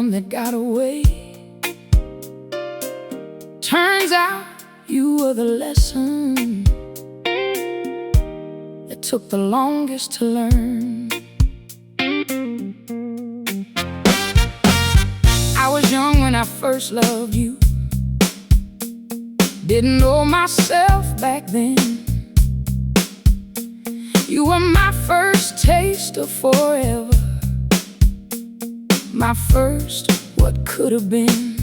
one that got away. Turns out you were the lesson that took the longest to learn. I was young when I first loved you. Didn't know myself back then. You were my first taste of forever, my first what could have been.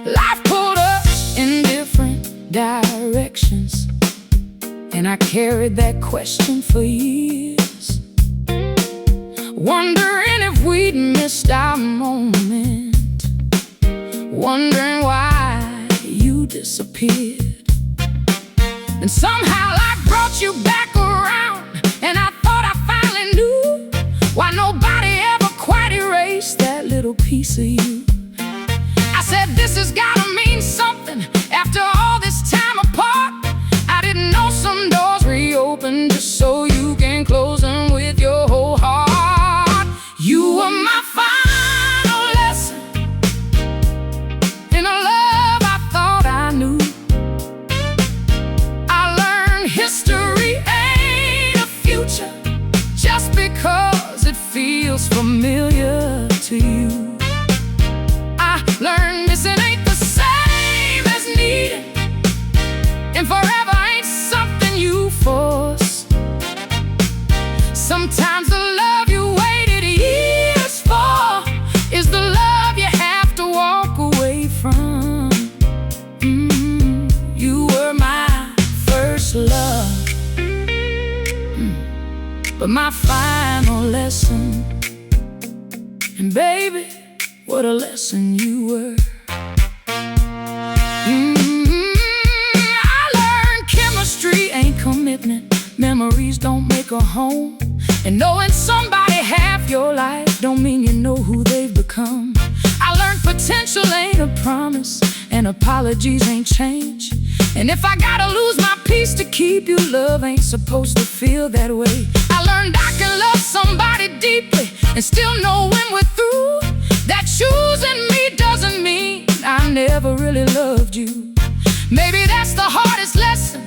Life pulled us in different directions, and I carried that question for years, wondering if we'd missed our moment, wondering why you disappeared. Then somehow life brought you back around, and I thought I finally knew why nobody ever quite erased that little piece of you. I said, this has gotta mean something after all this time apart. I didn't know some doors reopen just so you can close them with your whole heart. You were my final lesson in a love I thought I knew. I learned history ain't a future just because it feels familiar to you. I learned missing ain't the same as needing, and forever ain't something you force. Sometimes the love you waited years for is the love you have to walk away from. You were my first love, but my final lesson. And baby, what a lesson you were. I learned chemistry ain't commitment, memories don't make a home, and knowing somebody half your life don't mean you know who they've become. I learned potential ain't a promise, and apologies ain't change, and if I gotta lose my peace to keep you, love ain't supposed to feel that way. I learned I can love somebody deeply and still know when we're through, that choosing me doesn't mean I never really loved you. Maybe that's the hardest lesson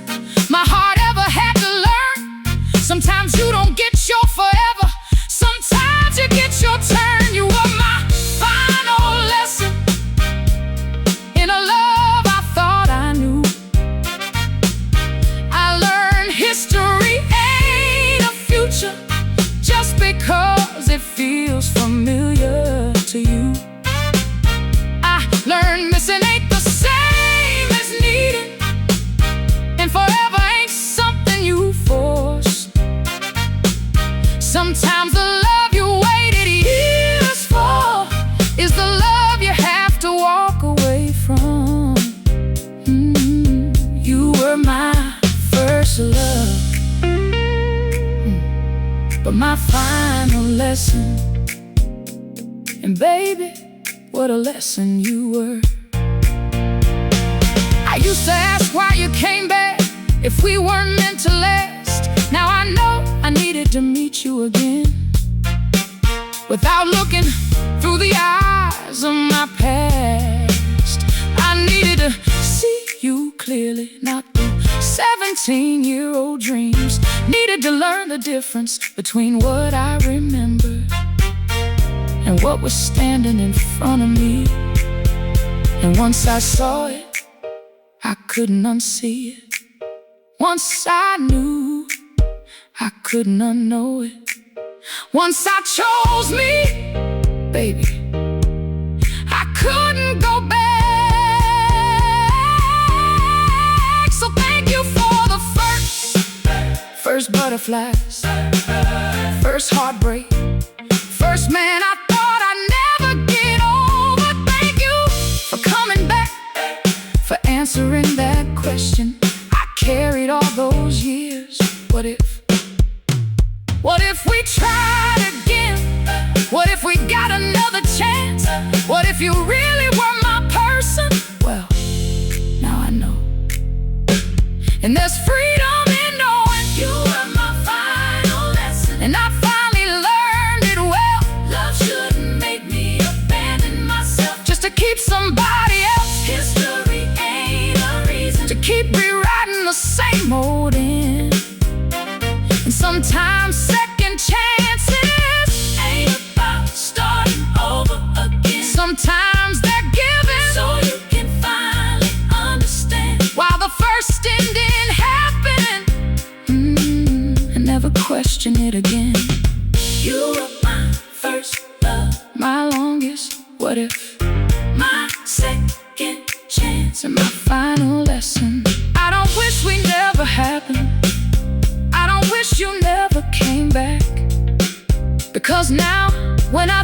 my heart ever had to learn. Sometimes you don't get your forever, sometimes you get your turn. You were my final lesson in a love I thought I knew. I learned history ain't a future just because it feels familiar to you. I learned missing ain't the same as needing, and forever ain't something you force. Sometimes the love you waited years for is the love you have to walk away from. You were my first love, but my final lesson. And baby, what a lesson you were. I used to ask why you came back if we weren't meant to last. Now I know I needed to meet you again, without looking through the eyes of my past. I needed to see you clearly, not through 17-year-old dreams. Needed to learn the difference between what I remember and what was standing in front of me. And once I saw it, I couldn't unsee it. Once I knew, I couldn't unknow it. Once I chose me, baby, I couldn't go back. So thank you for the first butterflies, first heartbreak, first man I thought I'd never get over. Thank you for coming back, for answering that question I carried all those years. What if? What if we tried again? What if we got another chance? What if you really were my person? Well, now I know. And there's freedom in knowing you were my final lesson. And I finally learned it well. Love shouldn't make me a keep somebody else's history ain't a reason to keep rewriting the same old end. And sometimes second chances ain't about starting over again. Sometimes they're given so you can finally understand why the first ending happened, and never question it again. You were my first love, my longest what if, my second chance, and my final lesson. I don't wish we never happened. I don't wish you never came back. Because now, when I